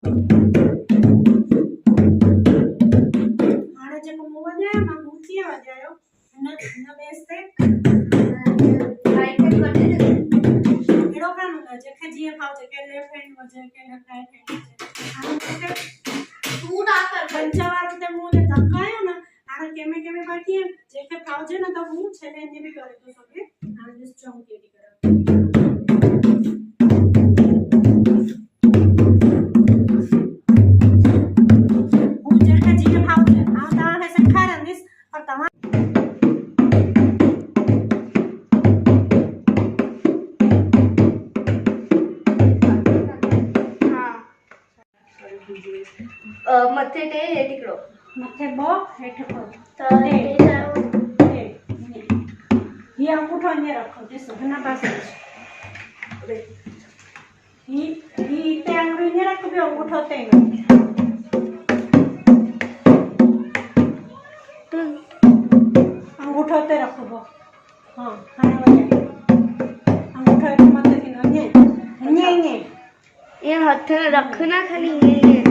हाणे जेको मूं वॼायो मां मूर्तीअ वॼायो हिन बेस ते राइट हैंड कढी दे एड़ो कान हूंदो जेके जीअं खाओ जेके लेफ्ट हैंड वॼे के लेफ्ट हैंड हाणे तू ना कर पंचवार ते मूं ने धक्कायो ना हाणे केमे बाकी जेके खाओजे ना त हूं छले ने भी करे तो सके हाणे दिस चौंक केडी करे मथे ते हेठिकड़ो मथे बो हेठ को त ये अंगूठो ने रखो दिस हना पासे ही ते अंगूठो ने रखो बे अंगूठो ते अंगूठो ते रखो बो हां हाने वजे अंगूठो एक मत के ने ये हाथ रखना खाली ये